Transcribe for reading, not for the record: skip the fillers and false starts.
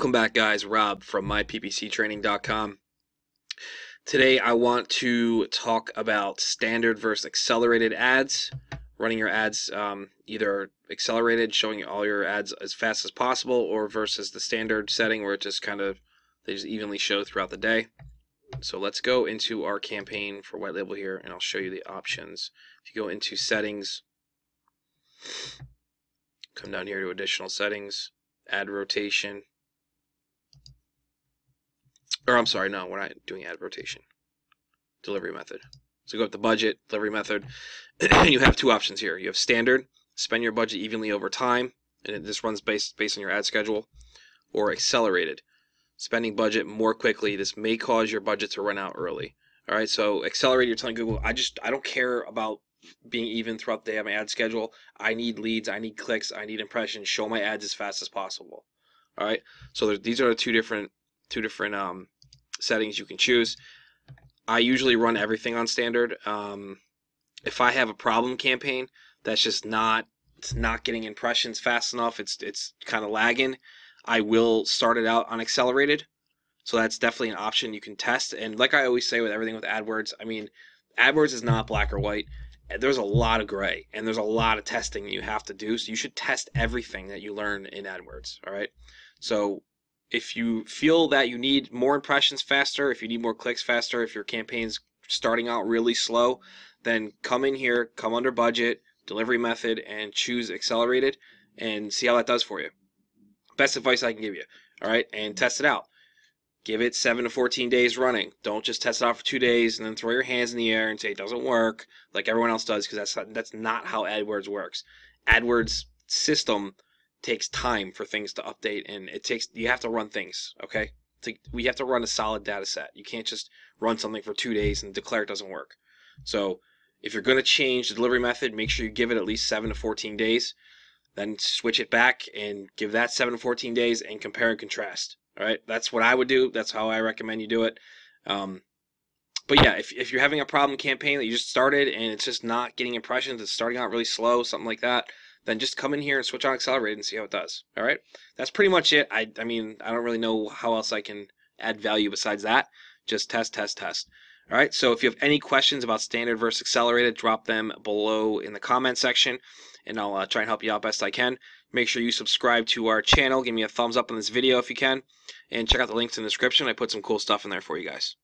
Welcome back, guys. Rob from myppctraining.com. Today I want to talk about standard versus accelerated ads. Running your ads either accelerated, showing all your ads as fast as possible, or versus the standard setting where it just they just evenly show throughout the day. So let's go into our campaign for white label here, and I'll show you the options. If you go into settings, come down here to additional settings, ad rotation. Or I'm sorry, no, we're not doing ad rotation. Delivery method. So go up to budget, delivery method, and you have two options here. You have standard, spend your budget evenly over time, and this runs based on your ad schedule, or accelerated, spending budget more quickly. This may cause your budget to run out early. All right, so accelerated, you're telling Google, I don't care about being even throughout the day of my ad schedule. I need leads, I need clicks, I need impressions. Show my ads as fast as possible. All right, so these are the two different settings you can choose. I usually run everything on standard. If I have a problem campaign that's just not getting impressions fast enough, it's kind of lagging, I will start it out on accelerated. So that's definitely an option you can test. And like I always say with everything with AdWords, I mean, AdWords is not black or white. There's a lot of gray, and there's a lot of testing you have to do. So you should test everything that you learn in AdWords. All right. So if you feel that you need more impressions faster, if you need more clicks faster, if your campaign's starting out really slow, then come in here, come under budget, delivery method, and choose accelerated, and see how that does for you. Best advice I can give you. All right, and test it out. Give it 7 to 14 days running. Don't just test it out for 2 days and then throw your hands in the air and say it doesn't work like everyone else does, because that's not how AdWords works. AdWords system takes time for things to update, and you have to run things, okay? We have to run a solid data set. You can't just run something for 2 days and declare it doesn't work. So if you're going to change the delivery method, make sure you give it at least 7 to 14 days. Then switch it back and give that 7 to 14 days and compare and contrast. All right, that's what I would do. That's how I recommend you do it. But yeah, if you're having a problem campaign that you just started and it's just not getting impressions, it's starting out really slow, something like that, then just come in here and switch on accelerated and see how it does. All right, that's pretty much it. I mean, I don't really know how else I can add value besides that. Just test. All right, so if you have any questions about standard versus accelerated, drop them below in the comment section, and I'll try and help you out best I can. Make sure you subscribe to our channel. Give me a thumbs up on this video if you can, and check out the links in the description. I put some cool stuff in there for you guys.